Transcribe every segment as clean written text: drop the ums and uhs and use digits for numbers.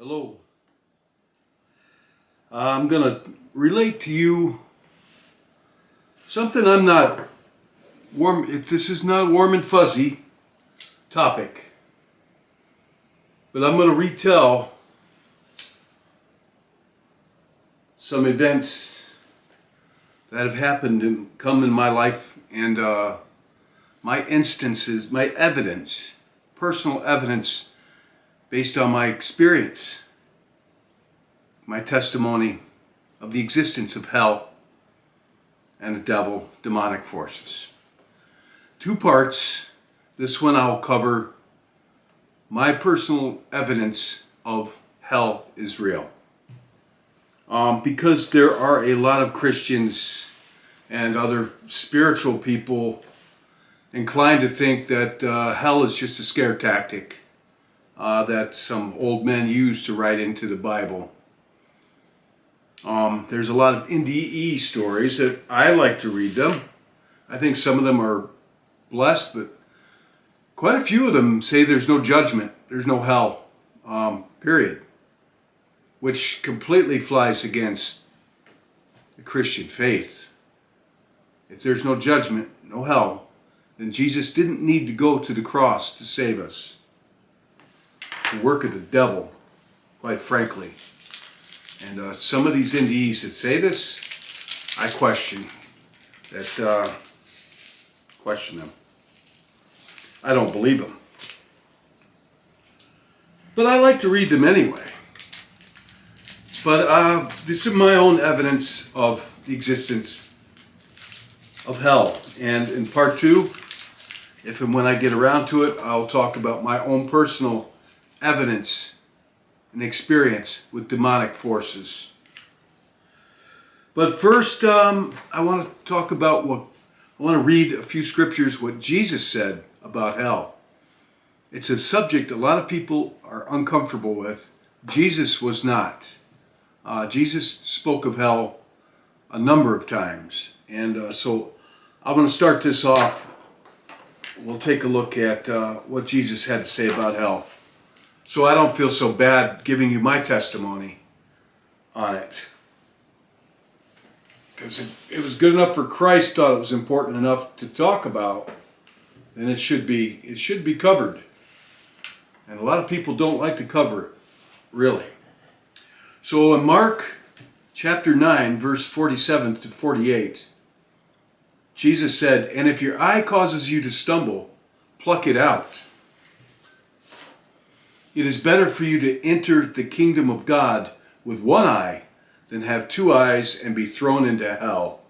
Hello. I'm going to relate to you something I'm not warm. This is not a warm and fuzzy topic, but I'm going to retell some events that have happened and come in my life, and my instances, my evidence, personal evidence based on my experience, my testimony of the existence of hell and the devil, demonic forces. Two parts. This one I'll cover my personal evidence of hell is real. Because there are a lot of Christians and other spiritual people inclined to think that hell is just a scare tactic that some old men used to write into the Bible. There's a lot of NDE stories that I like to read them. I think some of them are blessed, but quite a few of them say there's no judgment, there's no hell, period. Which completely flies against the Christian faith. If there's no judgment, no hell, then Jesus didn't need to go to the cross to save us. The work of the devil, quite frankly. And some of these NDEs that say this, I question them. I don't believe them. But I like to read them anyway. But this is my own evidence of the existence of hell. And in part two, if and when I get around to it, I'll talk about my own personal evidence and experience with demonic forces. But first, I want to talk about I want to read a few scriptures, what Jesus said about hell. It's a subject a lot of people are uncomfortable with. Jesus was not. Jesus spoke of hell a number of times. And so I'm going to start this off. We'll take a look at what Jesus had to say about hell, so I don't feel so bad giving you my testimony on it. Because it was good enough for Christ, thought it was important enough to talk about, then it should be covered. And a lot of people don't like to cover it, really. So in Mark chapter 9, verse 47 to 48, Jesus said, "And if your eye causes you to stumble, pluck it out. It is better for you to enter the kingdom of God with one eye than have two eyes and be thrown into hell,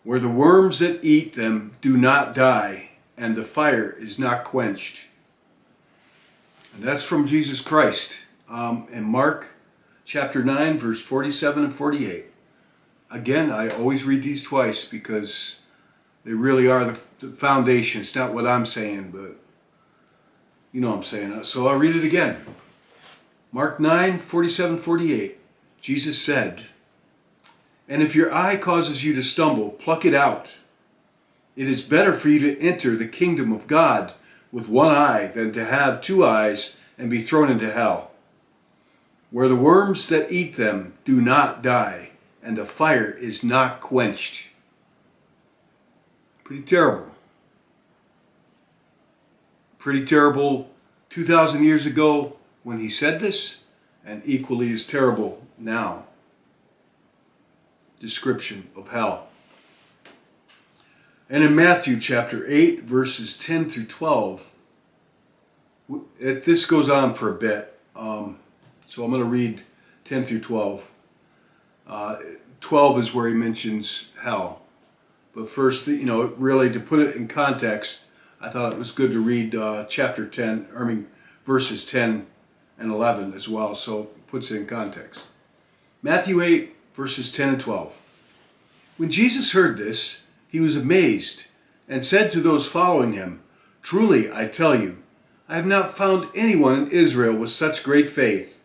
where the worms that eat them do not die, and the fire is not quenched." And that's from Jesus Christ in Mark chapter 9, verse 47 and 48. Again, I always read these twice because they really are the foundation. It's not what I'm saying, but you know what I'm saying. So I'll read it again. Mark 9, 47, 48. Jesus said, "And if your eye causes you to stumble, pluck it out. It is better for you to enter the kingdom of God with one eye than to have two eyes and be thrown into hell, where the worms that eat them do not die, and the fire is not quenched." Pretty terrible. Pretty terrible 2,000 years ago when he said this, and equally as terrible now. Description of hell. And in Matthew chapter 8, verses 10 through 12, this goes on for a bit. So I'm going to read 10 through 12. 12 is where he mentions hell. But first, really to put it in context, I thought it was good to read chapter 10, verses 10 and 11 as well, so it puts it in context. Matthew 8, verses 10 and 12. When Jesus heard this, he was amazed and said to those following him, "Truly, I tell you, I have not found anyone in Israel with such great faith.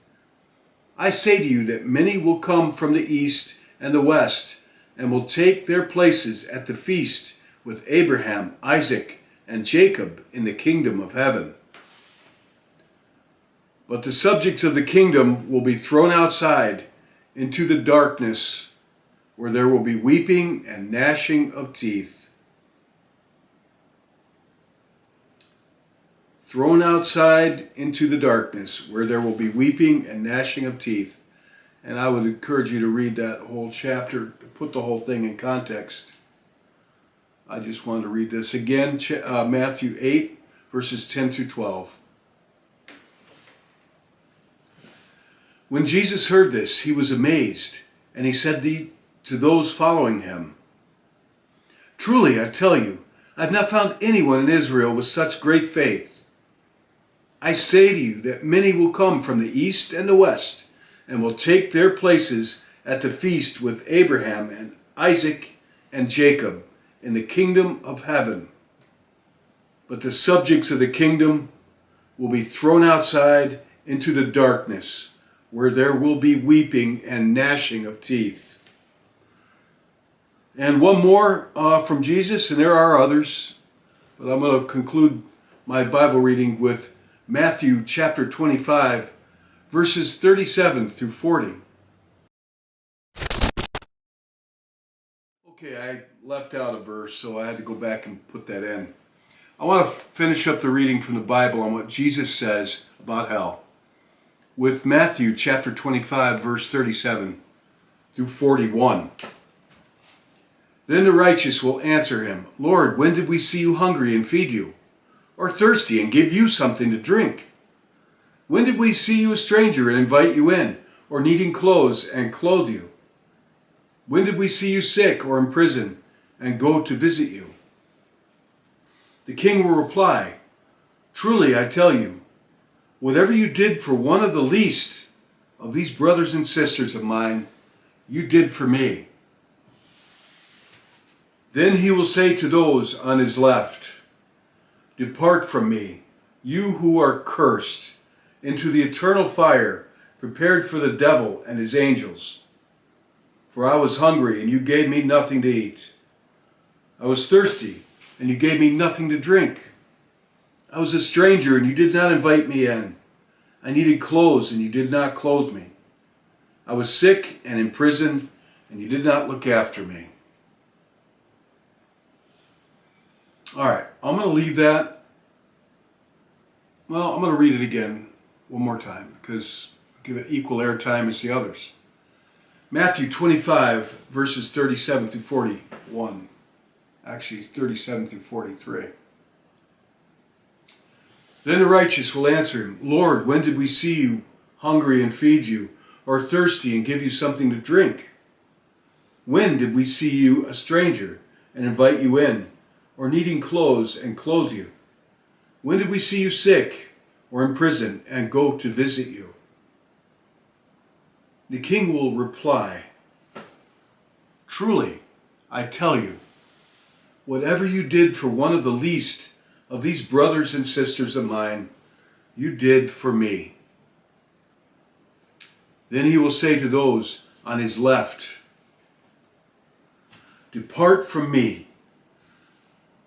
I say to you that many will come from the east and the west and will take their places at the feast with Abraham, Isaac, and Jacob in the kingdom of heaven. But the subjects of the kingdom will be thrown outside into the darkness, where there will be weeping and gnashing of teeth. Thrown outside into the darkness, where there will be weeping and gnashing of teeth. And I would encourage you to read that whole chapter, to put the whole thing in context. I just wanted to read this again, Matthew 8, verses 10 through 12. When Jesus heard this, he was amazed, and he said to those following him, "Truly, I tell you, I have not found anyone in Israel with such great faith. I say to you that many will come from the east and the west, and will take their places at the feast with Abraham and Isaac and Jacob in the kingdom of heaven. But the subjects of the kingdom will be thrown outside into the darkness, where there will be weeping and gnashing of teeth." And one more from Jesus, and there are others, but I'm going to conclude my Bible reading with Matthew chapter 25, verses 37 through 40. Okay, I left out a verse, so I had to go back and put that in. I want to finish up the reading from the Bible on what Jesus says about hell, with Matthew chapter 25, verse 37 through 41. Then the righteous will answer him, "Lord, when did we see you hungry and feed you, or thirsty and give you something to drink? When did we see you a stranger and invite you in, or needing clothes and clothe you? When did we see you sick or in prison and go to visit you?" The king will reply, "Truly, I tell you, whatever you did for one of the least of these brothers and sisters of mine, you did for me." Then he will say to those on his left, "Depart from me, you who are cursed, into the eternal fire prepared for the devil and his angels. For I was hungry, and you gave me nothing to eat. I was thirsty, and you gave me nothing to drink. I was a stranger, and you did not invite me in. I needed clothes, and you did not clothe me. I was sick and in prison, and you did not look after me." All right, I'm going to leave that. Well, I'm going to read it again one more time, because I'll give it equal airtime as the others. Matthew 25, verses 37 through 41. Actually, 37 through 43. Then the righteous will answer him, "Lord, when did we see you hungry and feed you, or thirsty and give you something to drink? When did we see you a stranger and invite you in, or needing clothes and clothe you? When did we see you sick or in prison and go to visit you?" The king will reply, "Truly, I tell you, whatever you did for one of the least of these brothers and sisters of mine, you did for me." Then he will say to those on his left, "Depart from me,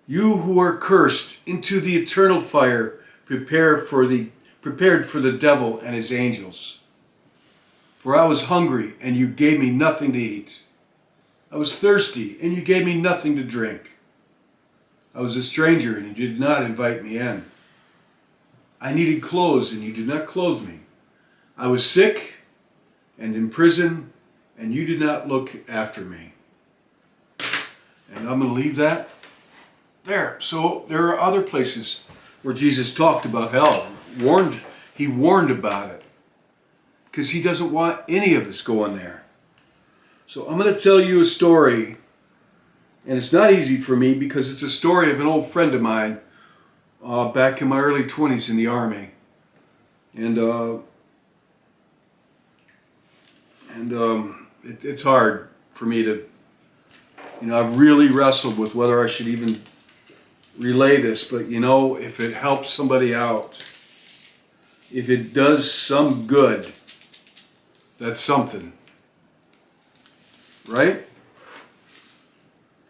you who are cursed, into the eternal fire prepared for the devil and his angels. For I was hungry, and you gave me nothing to eat. I was thirsty, and you gave me nothing to drink. I was a stranger, and you did not invite me in. I needed clothes, and you did not clothe me. I was sick and in prison, and you did not look after me." And I'm going to leave that there. So there are other places where Jesus talked about hell. He warned about it, because he doesn't want any of us going there. So I'm going to tell you a story, and it's not easy for me because it's a story of an old friend of mine back in my early 20s in the Army. It's hard for me to, I've really wrestled with whether I should even relay this, but if it helps somebody out, if it does some good, that's something, right?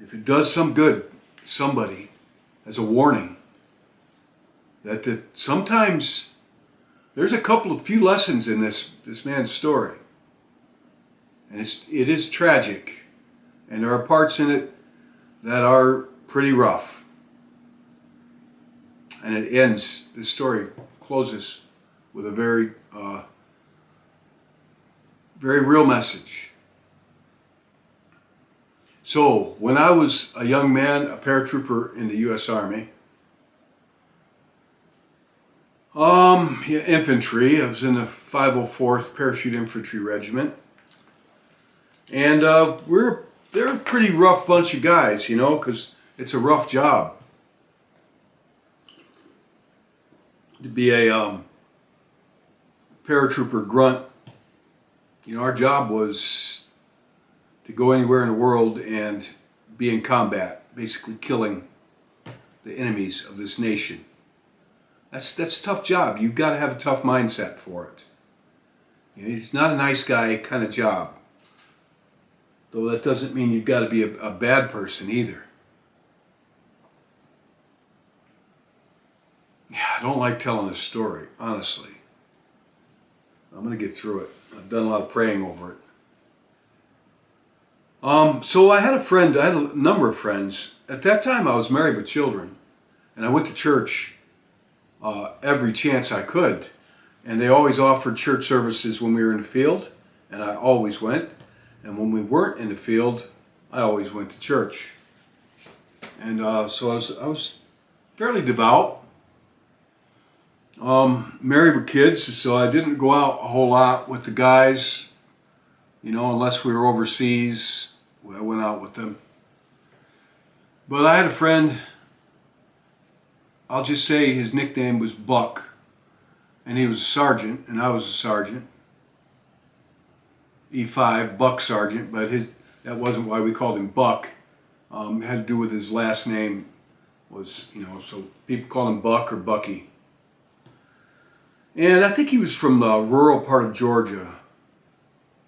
If it does some good, somebody, as a warning, that sometimes There's a few lessons in this man's story. And it is tragic. And there are parts in it that are pretty rough. And the story closes with a very, very real message. So, when I was a young man, a paratrooper in the U.S. Army, infantry, I was in the 504th Parachute Infantry Regiment, and they're a pretty rough bunch of guys, because it's a rough job to be a paratrooper grunt. Our job was to go anywhere in the world and be in combat, basically killing the enemies of this nation. That's a tough job. You've got to have a tough mindset for it. It's not a nice guy kind of job. Though that doesn't mean you've got to be a bad person either. Yeah, I don't like telling this story, honestly. I'm going to get through it. I've done a lot of praying over it. So I had a number of friends. At that time I was married with children. And I went to church every chance I could. And they always offered church services when we were in the field. And I always went. And when we weren't in the field, I always went to church. And so I was fairly devout. Married with kids, so I didn't go out a whole lot with the guys, unless we were overseas. I went out with them. But I had a friend, I'll just say his nickname was Buck, and he was a sergeant, and I was a sergeant. E5, Buck Sergeant, but that wasn't why we called him Buck. It had to do with his last name was, so people called him Buck or Bucky. And I think he was from the rural part of Georgia.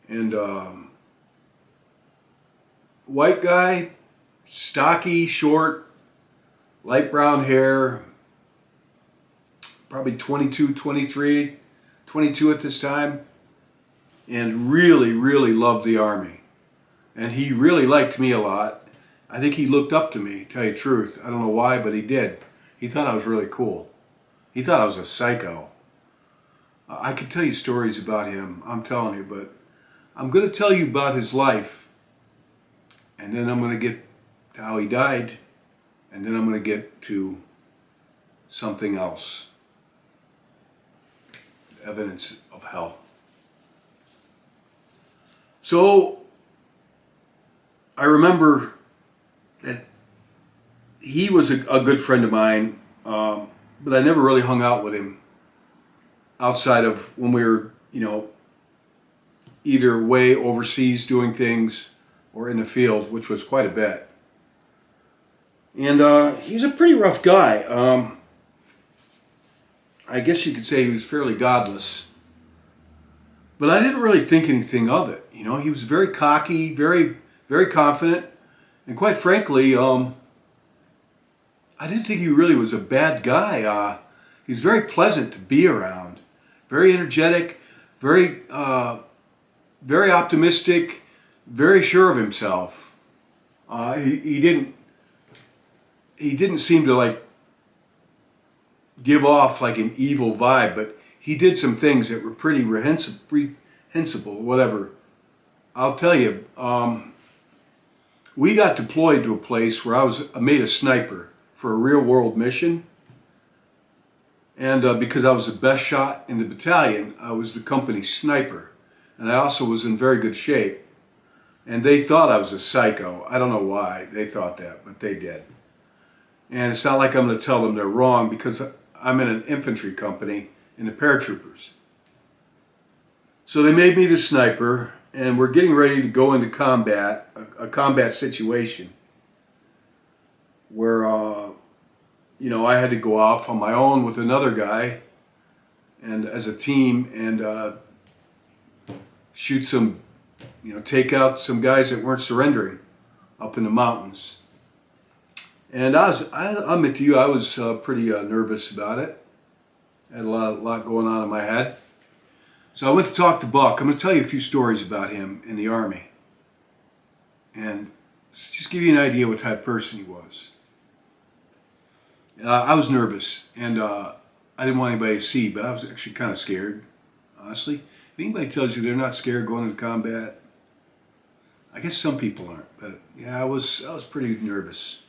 And white guy, stocky, short, light brown hair, probably 22, 23, 22 at this time. And really, really loved the Army. And he really liked me a lot. I think he looked up to me, to tell you the truth. I don't know why, but he did. He thought I was really cool. He thought I was a psycho. I could tell you stories about him, I'm telling you, but I'm going to tell you about his life, and then I'm going to get to how he died, and then I'm going to get to something else. Evidence of hell. So, I remember that he was a good friend of mine, but I never really hung out with him outside of when we were, either way overseas doing things or in the field, which was quite a bit. And he was a pretty rough guy. I guess you could say he was fairly godless. But I didn't really think anything of it. He was very cocky, very, very confident. And quite frankly, I didn't think he really was a bad guy. He was very pleasant to be around. Very energetic, very very optimistic, very sure of himself. He didn't seem to give off like an evil vibe, but he did some things that were pretty reprehensible, whatever. I'll tell you, we got deployed to a place where I made a sniper for a real world mission. And because I was the best shot in the battalion, I was the company sniper. And I also was in very good shape. And they thought I was a psycho. I don't know why they thought that, but they did. And it's not like I'm going to tell them they're wrong, because I'm in an infantry company in the paratroopers. So they made me the sniper, and we're getting ready to go into combat, a combat situation where I had to go off on my own with another guy and as a team and shoot some, take out some guys that weren't surrendering up in the mountains. And I'll admit to you, I was pretty nervous about it. Had a lot going on in my head. So I went to talk to Buck. I'm going to tell you a few stories about him in the Army. And just give you an idea what type of person he was. I was nervous, and I didn't want anybody to see, but I was actually kind of scared, honestly. If anybody tells you they're not scared going into combat, I guess some people aren't. But yeah, I was pretty nervous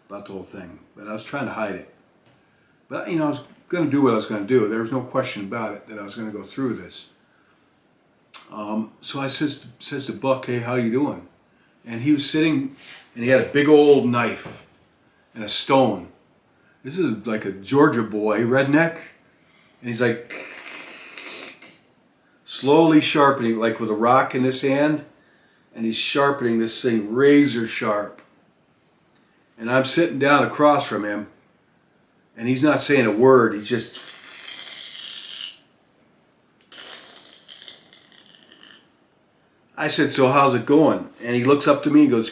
about the whole thing, but I was trying to hide it. But I was going to do what I was going to do. There was no question about it that I was going to go through this. So I says to Buck, "Hey, how you doing?" And he was sitting, and he had a big old knife and a stone. This is like a Georgia boy, redneck, and he's like slowly sharpening, like with a rock in his hand, and he's sharpening this thing razor sharp. And I'm sitting down across from him, and he's not saying a word. He's just... I said, "So how's it going?" And he looks up to me and goes,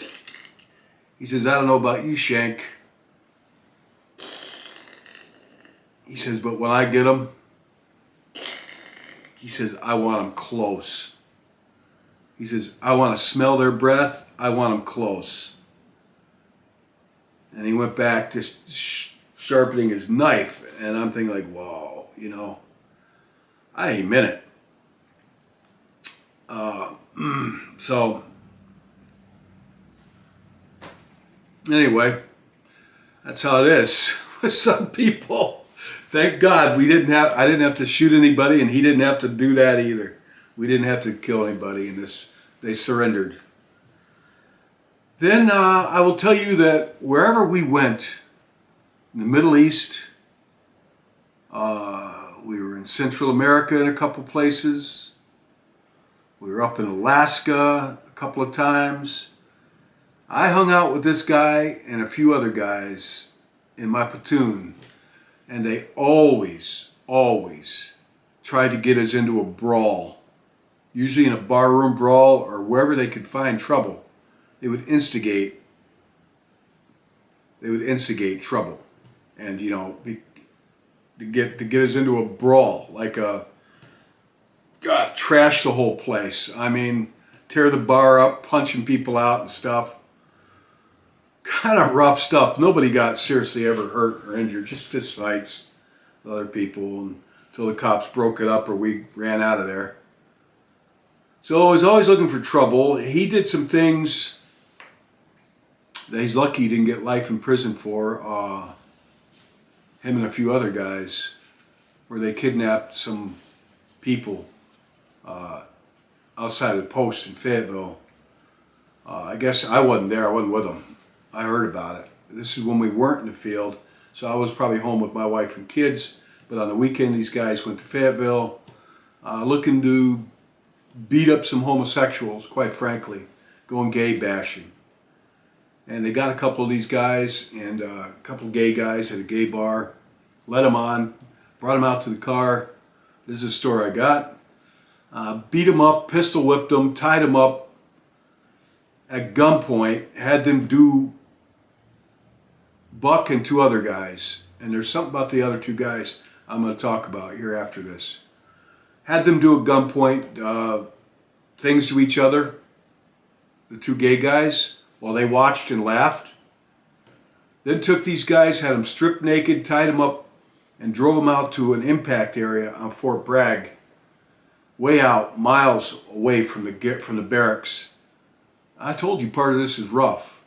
he says, "I don't know about you, Shank." He says, "But when I get them," he says, "I want them close." He says, "I want to smell their breath. I want them close." And he went back to sharpening his knife. And I'm thinking like, whoa, I ain't meant it. So anyway, that's how it is with some people. Thank God I didn't have to shoot anybody, and he didn't have to do that either. We didn't have to kill anybody in this. They surrendered. Then I will tell you that wherever we went, in the Middle East, we were in Central America in a couple places. We were up in Alaska a couple of times. I hung out with this guy and a few other guys in my platoon, and they always tried to get us into a brawl, usually in a barroom brawl or wherever they could find trouble. They would instigate trouble, and to get us into a brawl, like trash the whole place. I mean, tear the bar up, punching people out and stuff. Kind of rough stuff. Nobody got seriously ever hurt or injured, just fist fights with other people until the cops broke it up or we ran out of there. So he's always looking for trouble. He did some things that he's lucky he didn't get life in prison for. Him and a few other guys, where they kidnapped some people outside of the post in Fayetteville. I guess I wasn't there. I wasn't with them. I heard about it. This is when we weren't in the field, so I was probably home with my wife and kids. But on the weekend, these guys went to Fayetteville looking to beat up some homosexuals, quite frankly, going gay bashing. And they got a couple of these guys and a couple of gay guys at a gay bar, let them on, brought them out to the car. This is a story I got. Beat them up, pistol whipped them, tied them up at gunpoint, had them do Buck and two other guys. And there's something about the other two guys I'm going to talk about here after this. Had them do at gunpoint things to each other, the two gay guys, while they watched and laughed. Then took these guys, had them stripped naked, tied them up, and drove them out to an impact area on Fort Bragg, way out, miles away from the barracks. I told you part of this is rough.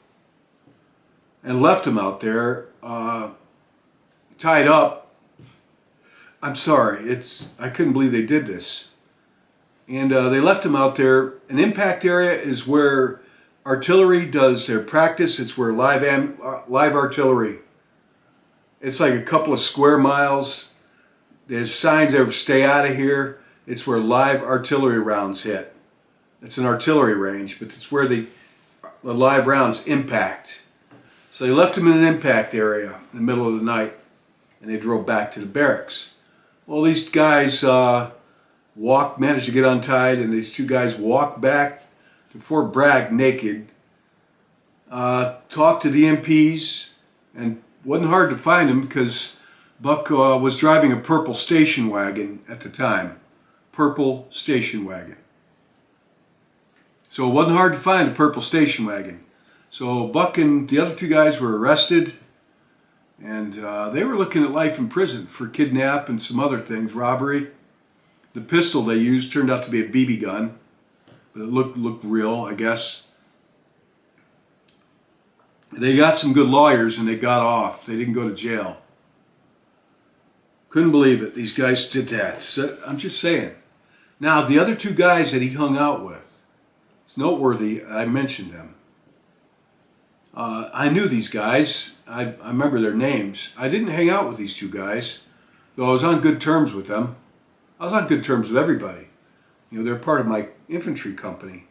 And left them out there, tied up. I'm sorry, I couldn't believe they did this. And they left them out there. An impact area is where artillery does their practice. It's where live artillery. It's like a couple of square miles. There's signs that stay out of here. It's where live artillery rounds hit. It's an artillery range, but it's where the live rounds impact. So they left them in an impact area in the middle of the night, and they drove back to the barracks. Well, these guys managed to get untied, and these two guys walked back to Fort Bragg naked, talked to the MPs, and it wasn't hard to find them because Buck was driving a purple station wagon at the time. Purple station wagon. So it wasn't hard to find a purple station wagon. So Buck and the other two guys were arrested, and they were looking at life in prison for kidnap and some other things, robbery. The pistol they used turned out to be a BB gun, but it looked real, I guess. They got some good lawyers and they got off. They didn't go to jail. Couldn't believe it. These guys did that. So, I'm just saying. Now, the other two guys that he hung out with, it's noteworthy I mentioned them. I knew these guys. I remember their names. I didn't hang out with these two guys, though I was on good terms with them. I was on good terms with everybody. You know, they're part of my infantry company.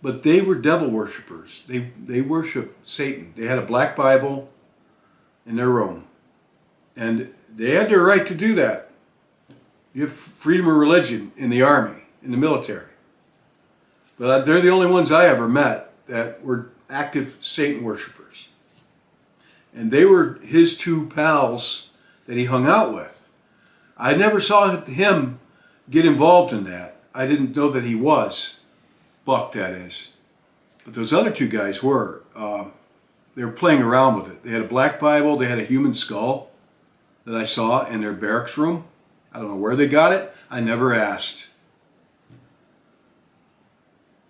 But they were devil worshippers. They worshiped Satan. They had a black Bible in their room. And they had their right to do that. You have freedom of religion in the army, in the military. But they're the only ones I ever met that were active Satan worshipers. And they were his two pals that he hung out with. I never saw him get involved in that. I didn't know that he was. Buck, that is. But those other two guys were. They were playing around with it. They had a black Bible. They had a human skull that I saw in their barracks room. I don't know where they got it. I never asked.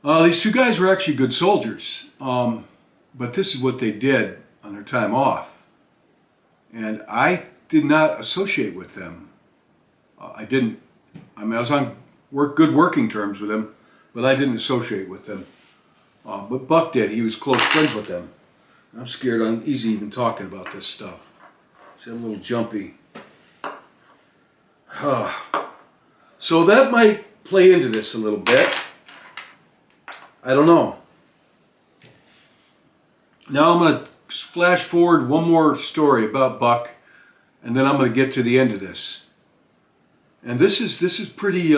These two guys were actually good soldiers. But this is what they did on their time off. And I did not associate with them. I didn't. I mean, I was on good working terms with them, but I didn't associate with them. But Buck did. He was close friends with them. I'm scared, uneasy even talking about this stuff. See, I'm a little jumpy. So that might play into this a little bit. I don't know. Now I'm going to flash forward one more story about Buck, and then I'm going to get to the end of this. And this is pretty,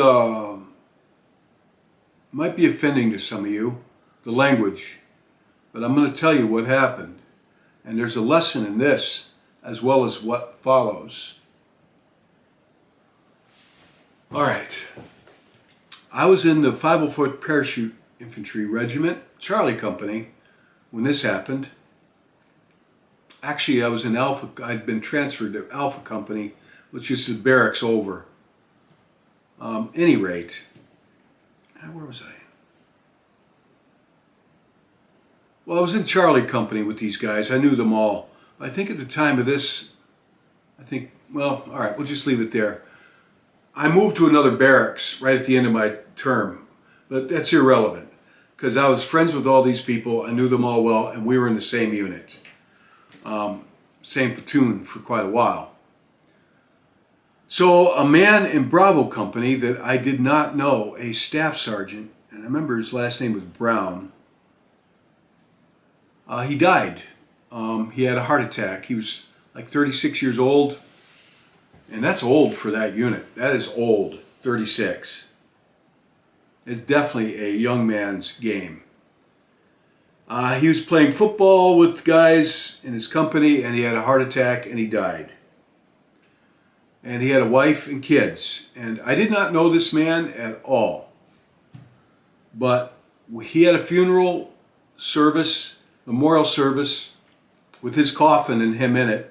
might be offending to some of you, the language. But I'm going to tell you what happened. And there's a lesson in this, as well as what follows. All right. I was in the 504th Parachute Infantry Regiment, Charlie Company, when this happened. Actually, I was in Alpha. I'd been transferred to Alpha Company, which is the barracks over. Any rate, where was I? Well, I was in Charlie Company with these guys. I knew them all. I think at the time of this, well, all right, we'll just leave it there. I moved to another barracks right at the end of my term, but that's irrelevant because I was friends with all these people. I knew them all well, and we were in the same unit, same platoon for quite a while. So a man in Bravo Company that I did not know, a staff sergeant, and I remember his last name was Brown, he died. He had a heart attack. He was like 36 years old, and that's old for that unit. That is old, 36. It's definitely a young man's game. He was playing football with guys in his company, and he had a heart attack, and he died. And he had a wife and kids. And I did not know this man at all. But he had a funeral service, memorial service, with his coffin and him in it.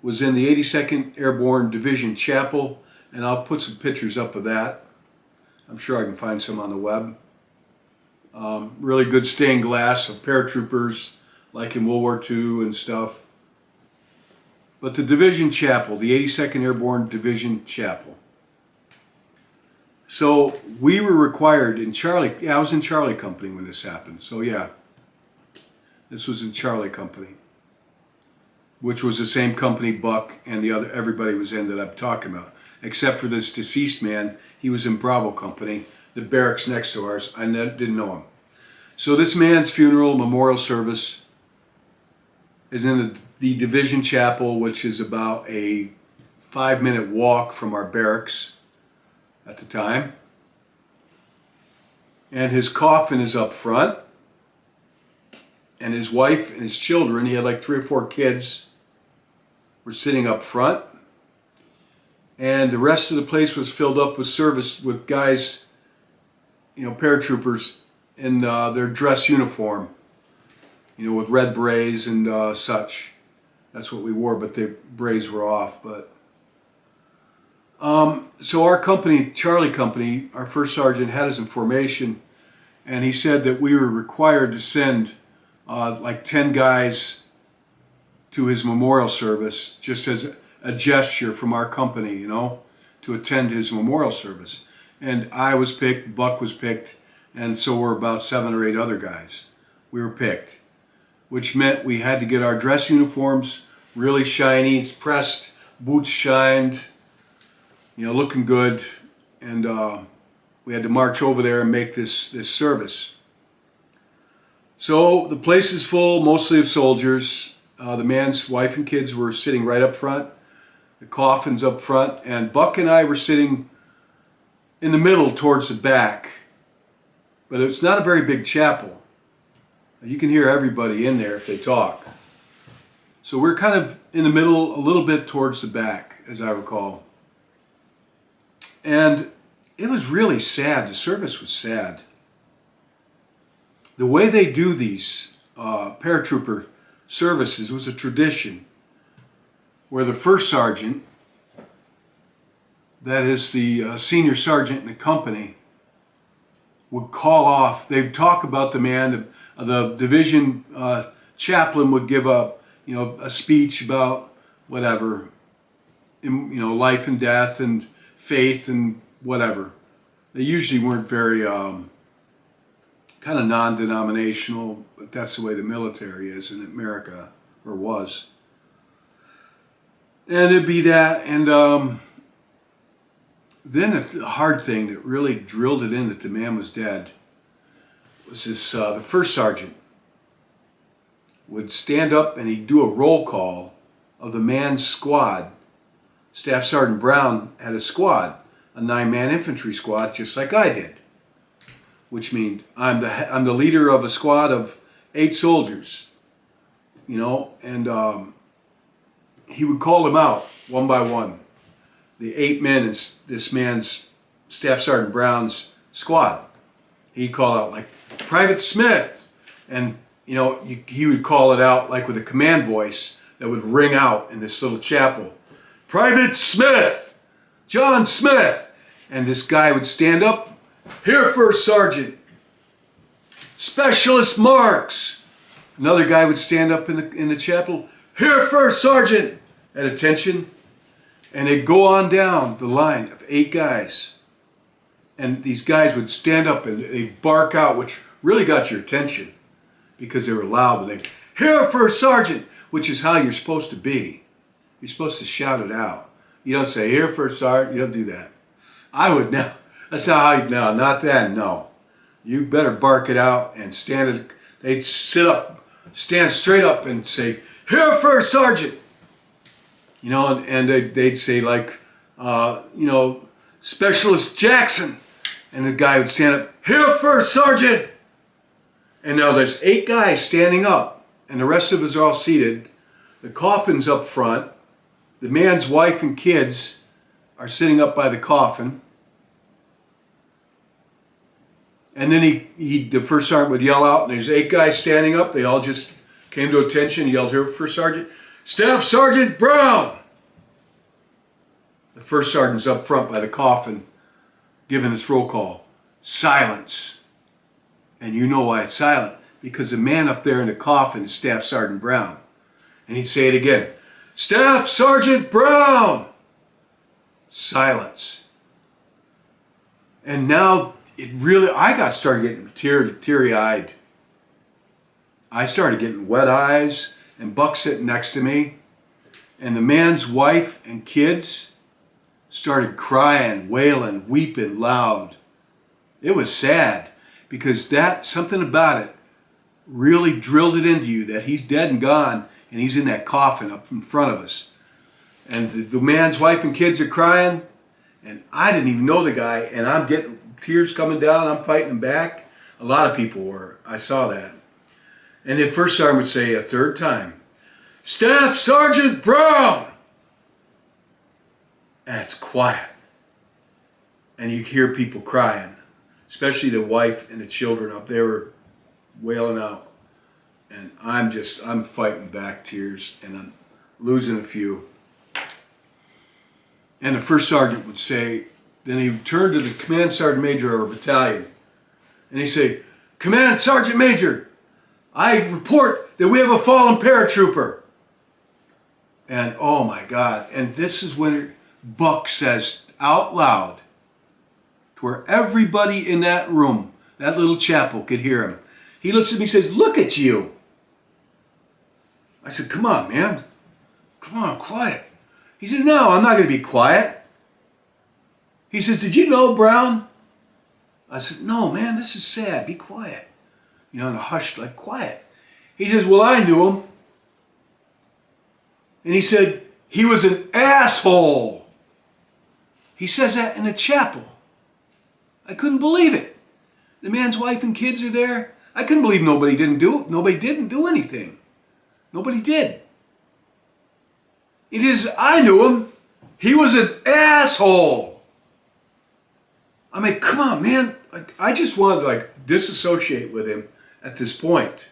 Was in the 82nd Airborne Division Chapel. And I'll put some pictures up of that. I'm sure I can find some on the web. Really good stained glass of paratroopers, like in World War II and stuff. But the Division Chapel, the 82nd Airborne Division Chapel. So we were required in Charlie, I was in Charlie Company when this happened. So yeah, this was in Charlie Company, which was the same company Buck and the other everybody was in that I'm talking about. Except for this deceased man, he was in Bravo Company, the barracks next to ours. I didn't know him. So this man's funeral memorial service is in the Division Chapel, which is about a 5-minute walk from our barracks at the time. And his coffin is up front. And his wife and his children, he had like 3 or 4 kids, were sitting up front. and the rest of the place was filled up with service with guys, paratroopers in their dress uniform, with red berets and such. That's what we wore, but the berets were off. But so our company, Charlie Company, our first sergeant had us in formation, and he said that we were required to send like 10 guys to his memorial service, just as a gesture from our company, to attend his memorial service. And I was picked, Buck was picked, and so were about 7 or 8 other guys. We were picked, which meant we had to get our dress uniforms really shiny, pressed, boots shined, looking good, and we had to march over there and make this service. So the place is full, mostly of soldiers. The man's wife and kids were sitting right up front. The coffin's up front, and Buck and I were sitting in the middle towards the back. But it's not a very big chapel. You can hear everybody in there if they talk. So we're kind of in the middle, a little bit towards the back, as I recall. And it was really sad. The service was sad. The way they do these paratrooper services was a tradition where the first sergeant, that is the senior sergeant in the company, would call off. They'd talk about the man. The division chaplain would give a speech about whatever, life and death and faith and whatever. They usually weren't very kind of non-denominational, but that's the way the military is in America, or was. And it'd be that, and then the hard thing that really drilled it in that the man was dead was this, the first sergeant would stand up and he'd do a roll call of the man's squad. Staff Sergeant Brown had a squad, a 9-man infantry squad, just like I did, which means I'm the leader of a squad of 8 soldiers, and he would call them out one by one. The 8 men in this man's, Staff Sergeant Brown's squad. He'd call out like, Private Smith, and he would call it out like with a command voice that would ring out in this little chapel. Private Smith, John Smith, and this guy would stand up. Here, First Sergeant. Specialist Marks. Another guy would stand up in the chapel. Here, First Sergeant. At attention. And they'd go on down the line of 8 guys. And these guys would stand up and they'd bark out, which really got your attention because they were loud. But they'd, Here, First Sergeant, which is how you're supposed to be. You're supposed to shout it out. You don't say, Here, First Sergeant. You don't do that. I would now. That's not how no, not that, no. You better bark it out and stand. They'd sit up, stand straight up and say, Here, First Sergeant. And they'd say like, Specialist Jackson. And the guy would stand up, Here, First Sergeant. And now there's 8 guys standing up, and the rest of us are all seated. The coffin's up front. The man's wife and kids are sitting up by the coffin. And then the first sergeant would yell out, and there's 8 guys standing up. They all just came to attention. He yelled, Here, First Sergeant. Staff Sergeant Brown. The first sergeant's up front by the coffin, giving this roll call. Silence. And you know why it's silent. Because the man up there in the coffin is Staff Sergeant Brown. And he'd say it again. Staff Sergeant Brown. Silence. And now I started getting teary-eyed. I started getting wet eyes, and Buck sitting next to me. And the man's wife and kids started crying, wailing, weeping loud. It was sad because something about it really drilled it into you that he's dead and gone and he's in that coffin up in front of us. And the man's wife and kids are crying, and I didn't even know the guy, and I'm getting tears coming down. I'm fighting them back. A lot of people were. I saw that. And the first sergeant would say a third time, Staff Sergeant Brown. and it's quiet. And you hear people crying, especially the wife and the children up there were wailing out. And I'm fighting back tears, and I'm losing a few. And the first sergeant would say, then he would turn to the command sergeant major of our battalion, and he'd say, Command Sergeant Major, I report that we have a fallen paratrooper. And oh my God, and this is when Buck says out loud, to where everybody in that room, that little chapel, could hear him. He looks at me and says, look at you. I said, come on, man. Come on, quiet. He says, no, I'm not going to be quiet. He says, did you know Brown? I said, no, man, this is sad. Be quiet. You know, in a hush, like, quiet. He says, well, I knew him. And he said, he was an asshole. He says that in a chapel. I couldn't believe it. The man's wife and kids are there. I couldn't believe nobody didn't do anything. Nobody did. It is, I knew him. He was an asshole. I mean, come on, man. Like, I just wanted to disassociate with him at this point.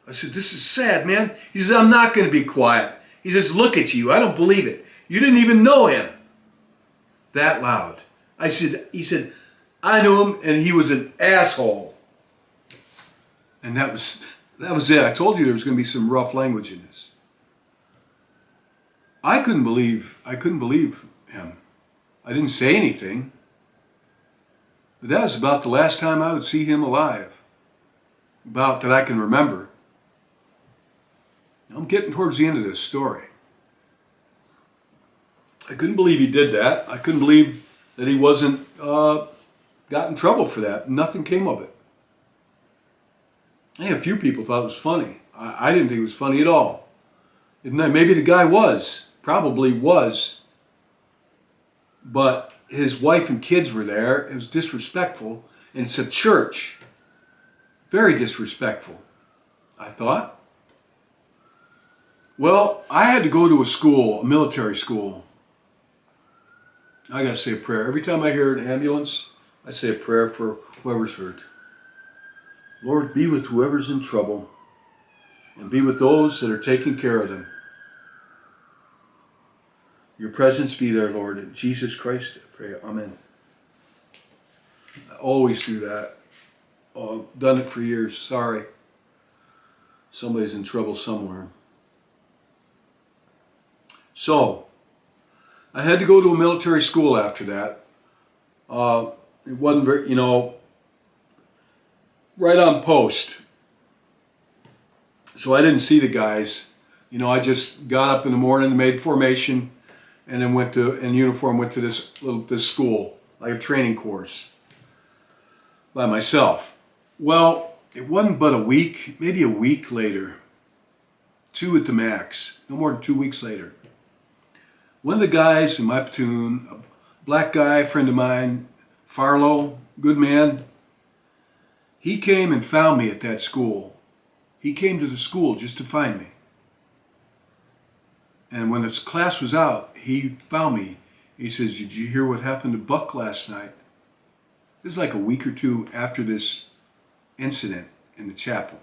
I said, this is sad, man. He says, I'm not going to be quiet. He says, look at you. I don't believe it. You didn't even know him. That loud. He said, I knew him and he was an asshole. And that was it. I told you there was going to be some rough language in this. I couldn't believe him. I didn't say anything. But that was about the last time I would see him alive. About that I can remember. I'm getting towards the end of this story. I couldn't believe he did that. I couldn't believe that he wasn't got in trouble for that. Nothing came of it. A few people thought it was funny. I didn't think it was funny at all. Maybe the guy was. Probably was. But his wife and kids were there. It was disrespectful. And it's a church. Very disrespectful, I thought. Well, I had to go to a school, a military school. I got to say a prayer. Every time I hear an ambulance, I say a prayer for whoever's hurt. Lord, be with whoever's in trouble and be with those that are taking care of them. Your presence be there, Lord. In Jesus Christ, I pray. Amen. I always do that. Oh, I've done it for years. Sorry. Somebody's in trouble somewhere. So, I had to go to a military school after that. It wasn't very, right on post. So I didn't see the guys. I just got up in the morning, made formation, and then went to this school, like a training course, by myself. Well, it wasn't but a week, maybe a week later, 2 at the max, no more than 2 weeks later. One of the guys in my platoon, a black guy, a friend of mine, Farlow, good man, he came and found me at that school. He came to the school just to find me. And when his class was out, he found me. He says, did you hear what happened to Buck last night? This is like a week or two after this incident in the chapel.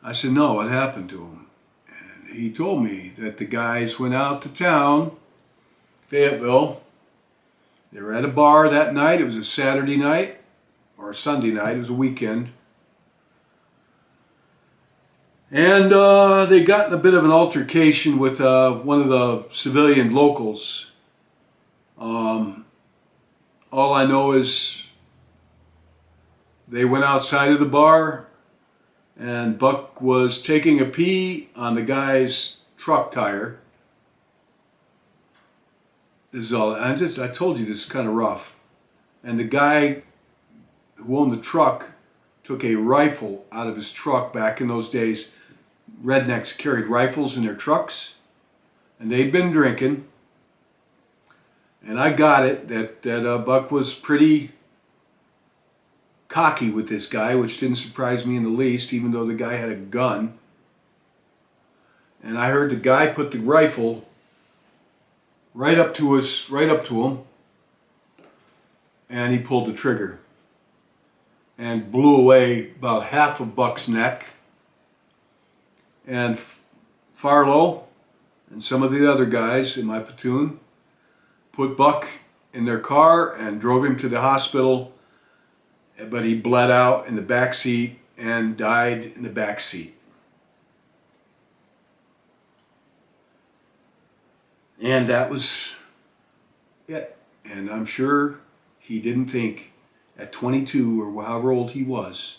I said, no, what happened to him? And he told me that the guys went out to town, Fayetteville. They were at a bar that night. It was a Saturday night or a Sunday night. It was a weekend. And they got in a bit of an altercation with one of the civilian locals. All I know is they went outside of the bar and Buck was taking a pee on the guy's truck tire. This is all. I told you this is kind of rough. And the guy who owned the truck took a rifle out of his truck. Back in those days, rednecks carried rifles in their trucks, and they'd been drinking. And I got it that Buck was pretty cocky with this guy, which didn't surprise me in the least, even though the guy had a gun. And I heard the guy put the rifle right up to him, and he pulled the trigger and blew away about half of Buck's neck. And Farlow and some of the other guys in my platoon put Buck in their car and drove him to the hospital, but he bled out in the back seat and died in the back seat. And that was it. And I'm sure he didn't think at 22 or however old he was,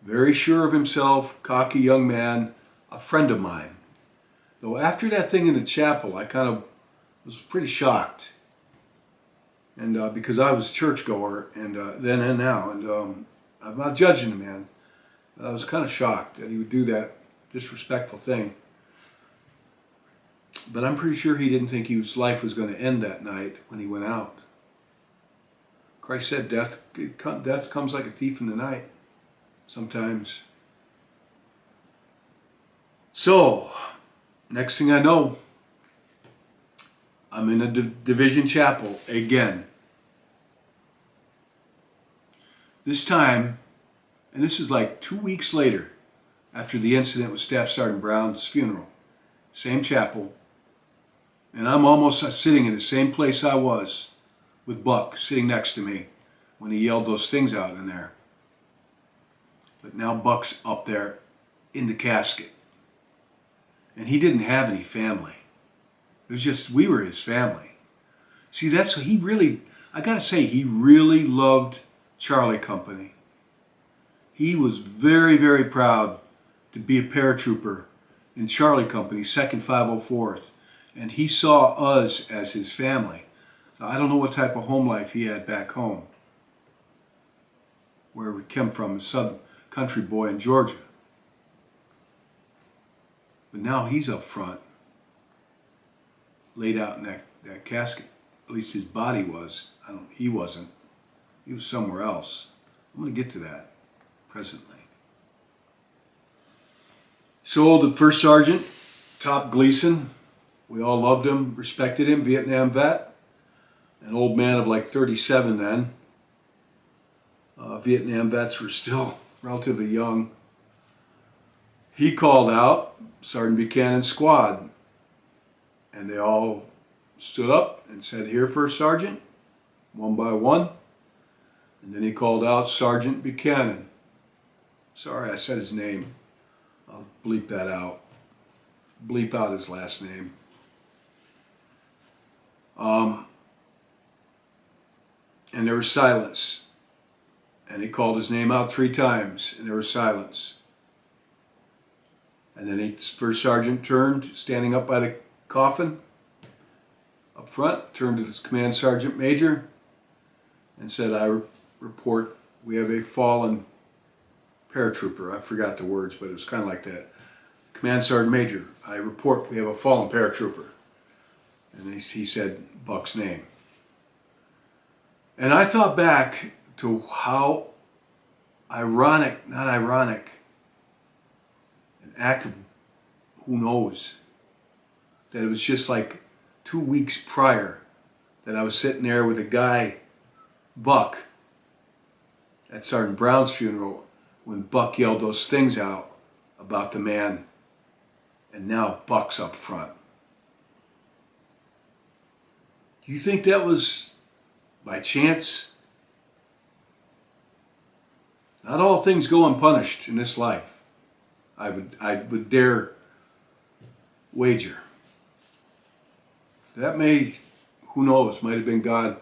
very sure of himself, cocky young man, a friend of mine. Though after that thing in the chapel, I kind of was pretty shocked. And because I was a churchgoer and then and now, and I'm not judging the man. I was kind of shocked that he would do that disrespectful thing. But I'm pretty sure he didn't think his life was going to end that night when he went out. Christ said death comes like a thief in the night sometimes. So, next thing I know, I'm in a division chapel again. This time, and this is like 2 weeks later, after the incident with Staff Sergeant Brown's funeral, same chapel, and I'm almost sitting in the same place I was with Buck sitting next to me when he yelled those things out in there. But now Buck's up there in the casket. And he didn't have any family. It was just, we were his family. See, that's what he really, I gotta say, he really loved Charlie Company. He was very, very proud to be a paratrooper in Charlie Company, 2nd 504th. And he saw us as his family. So I don't know what type of home life he had back home, where we came from, a southern country boy in Georgia. But now he's up front, laid out in that casket. At least his body was. He wasn't. He was somewhere else. I'm going to get to that presently. So the first sergeant, Top Gleason, we all loved him, respected him, Vietnam vet, an old man of like 37 then. Vietnam vets were still relatively young. He called out Sergeant Buchanan's squad, and they all stood up and said, "Here, First Sergeant," one by one. And then he called out Sergeant Buchanan. Sorry, I said his name. I'll bleep that out. Bleep out his last name. And there was silence. And he called his name out 3 times, and there was silence. And then First Sergeant turned, standing up by the coffin, up front, turned to his Command Sergeant Major, and said, "I report we have a fallen paratrooper." I forgot the words, but it was kind of like that. "Command Sergeant Major, I report we have a fallen paratrooper." And he said Buck's name. And I thought back to how ironic, not ironic, an act of who knows, that it was just like 2 weeks prior that I was sitting there with a guy, Buck, at Sergeant Brown's funeral when Buck yelled those things out about the man, and now Buck's up front. Do you think that was by chance? Not all things go unpunished in this life. I would dare wager. That who knows, might have been God.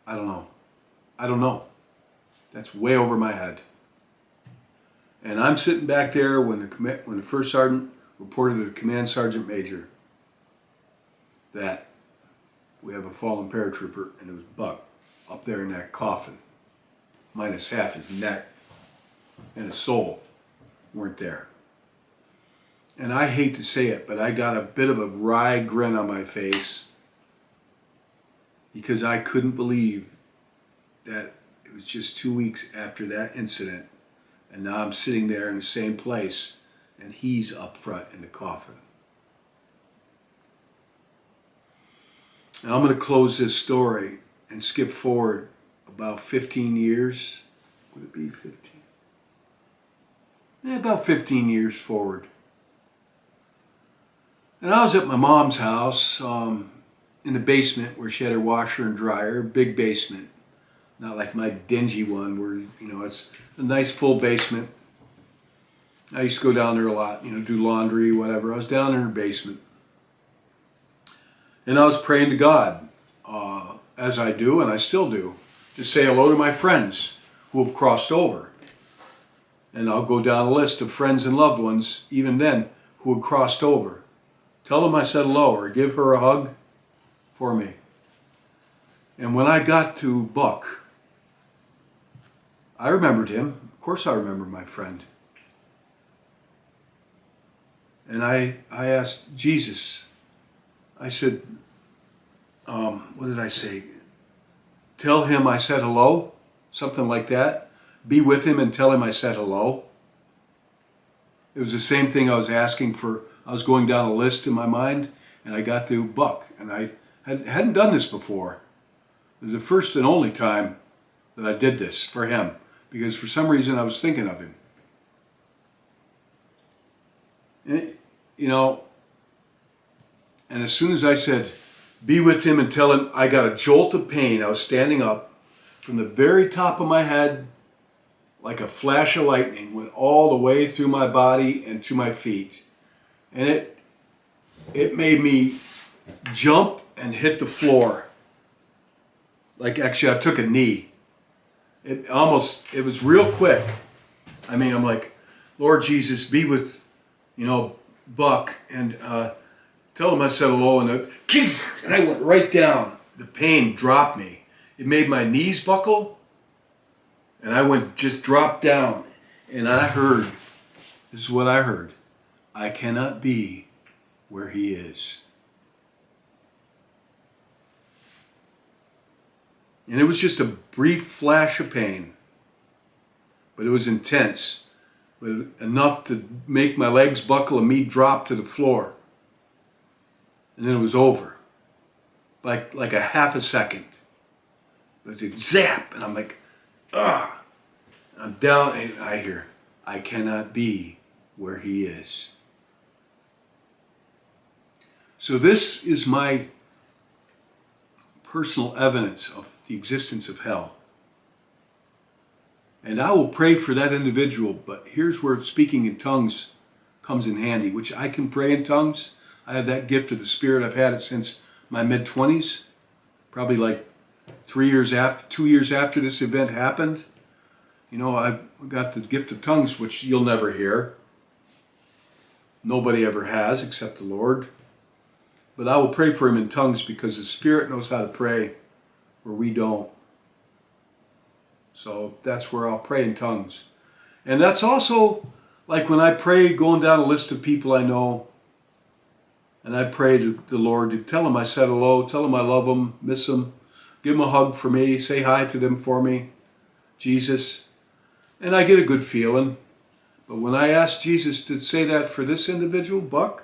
I don't know. I don't know. That's way over my head. And I'm sitting back there when the First Sergeant reported to the Command Sergeant Major that we have a fallen paratrooper, and it was Buck up there in that coffin, minus half his neck and his soul weren't there. And I hate to say it, but I got a bit of a wry grin on my face because I couldn't believe that it was just 2 weeks after that incident, and now I'm sitting there in the same place, and he's up front in the coffin. Now I'm going to close this story and skip forward about 15 years. Would it be 15? Yeah, about 15 years forward. And I was at my mom's house in the basement where she had her washer and dryer, big basement. Not like my dingy one where, it's a nice full basement. I used to go down there a lot, do laundry, whatever. I was down in her basement. And I was praying to God, as I do, and I still do, to say hello to my friends who have crossed over. And I'll go down a list of friends and loved ones, even then, who had crossed over. Tell them I said hello, or give her a hug for me. And when I got to Buck, I remembered him. Of course I remember my friend. And I asked Jesus, I said, what did I say? Tell him I said hello, something like that. Be with him and tell him I said hello. It was the same thing I was asking for. I was going down a list in my mind, and I got to Buck, and I hadn't done this before. It was the first and only time that I did this for him, because for some reason I was thinking of him. And, and as soon as I said, be with him and tell him, I got a jolt of pain. I was standing up from the very top of my head, like a flash of lightning, went all the way through my body and to my feet. And it made me jump and hit the floor. Like, actually, I took a knee. It was real quick. I mean, I'm like, Lord Jesus, be with, Buck, and tell him I said hello, and I went right down. The pain dropped me. It made my knees buckle, and I just dropped down, and this is what I heard. I cannot be where he is. And it was just a brief flash of pain, but it was intense, but enough to make my legs buckle and me drop to the floor. And then it was over, like a half a second. It was a zap, and I'm like, ah. I'm down, and I hear, I cannot be where he is. So this is my personal evidence of the existence of hell. And I will pray for that individual, but here's where speaking in tongues comes in handy, which I can pray in tongues. I have that gift of the Spirit. I've had it since my mid-20s, probably like 2 years after this event happened. I got the gift of tongues, which you'll never hear. Nobody ever has except the Lord. But I will pray for him in tongues because the Spirit knows how to pray where we don't. So that's where I'll pray in tongues. And that's also like when I pray, going down a list of people I know, and I pray to the Lord to tell him I said hello, tell him I love him, miss him, give him a hug for me, say hi to them for me, Jesus. And I get a good feeling. But when I asked Jesus to say that for this individual, Buck,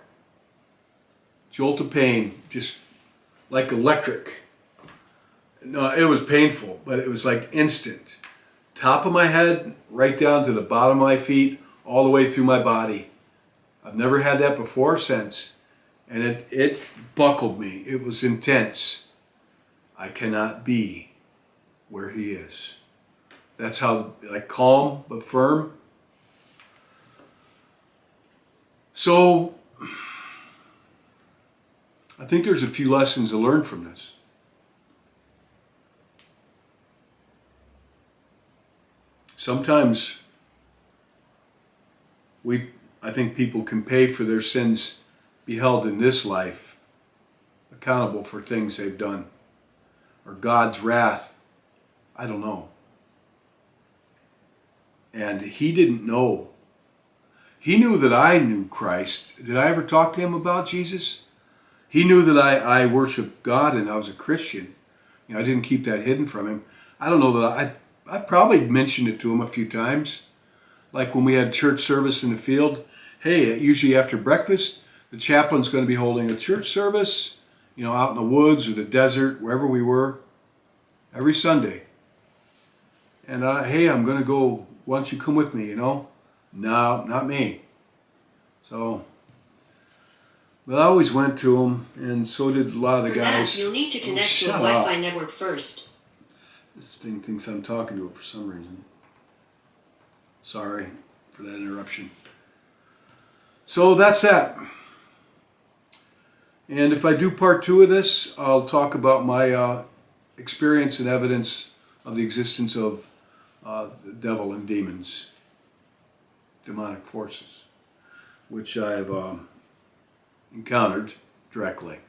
jolt of pain, just like electric. No, it was painful, but it was like instant. Top of my head, right down to the bottom of my feet, all the way through my body. I've never had that before or since. And it buckled me. It was intense. I cannot be where he is. That's how, like, calm but firm. So, I think there's a few lessons to learn from this. Sometimes I think people can pay for their sins, be held in this life, accountable for things they've done, or God's wrath. I don't know. And he didn't know. He knew that I knew Christ. Did I ever talk to him about Jesus? He knew that I worshiped God and I was a Christian. I didn't keep that hidden from him. I don't know that I probably mentioned it to him a few times. Like when we had church service in the field hey, usually after breakfast, the chaplain's going to be holding a church service, out in the woods or the desert, wherever we were, every Sunday. And hey, I'm going to go, why don't you come with me, No, not me. So, but I always went to them, and so did a lot of the guys. You'll need to connect to a Wi-Fi network first. This thing thinks I'm talking to it for some reason. Sorry for that interruption. So that's that. And if I do part 2 of this, I'll talk about my experience and evidence of the existence of the devil and demons, demonic forces, which I've encountered directly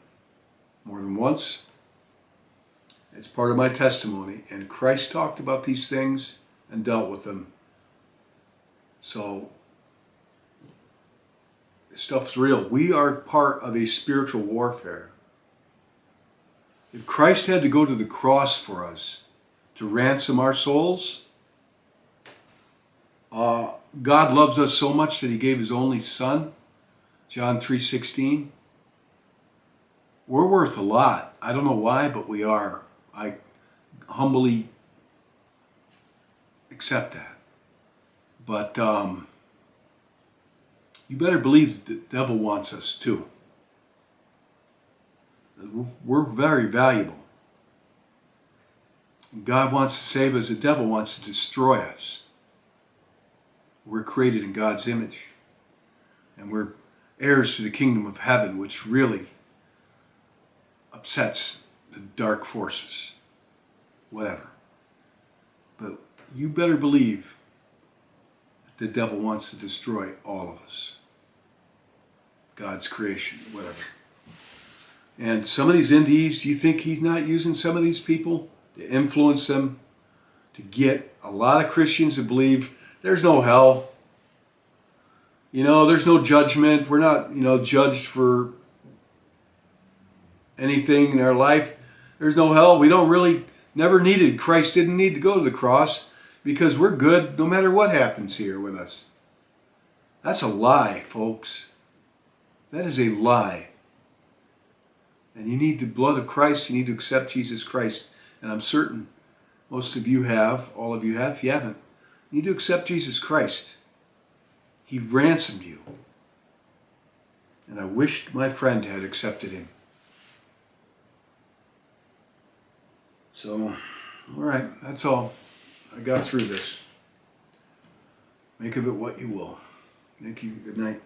more than once. It's part of my testimony, and Christ talked about these things and dealt with them. So, this stuff's real. We are part of a spiritual warfare. If Christ had to go to the cross for us to ransom our souls, God loves us so much that he gave his only son, John 3:16. We're worth a lot. I don't know why, but we are. I humbly accept that. But you better believe the devil wants us too. We're very valuable. God wants to save us. The devil wants to destroy us. We're created in God's image. And we're heirs to the kingdom of heaven, which really upsets the dark forces. Whatever. But you better believe the devil wants to destroy all of us. God's creation, whatever. And some of these indies, do you think he's not using some of these people to influence them, to get a lot of Christians to believe there's no hell? There's no judgment. We're not, judged for anything in our life. There's no hell. We don't really, never needed, Christ didn't need to go to the cross because we're good no matter what happens here with us. That's a lie, folks. That is a lie. And you need the blood of Christ. You need to accept Jesus Christ. And I'm certain most of you have, all of you have. If you haven't, you need to accept Jesus Christ. He ransomed you. And I wished my friend had accepted him. So, all right, that's all. I got through this. Make of it what you will. Thank you. Good night.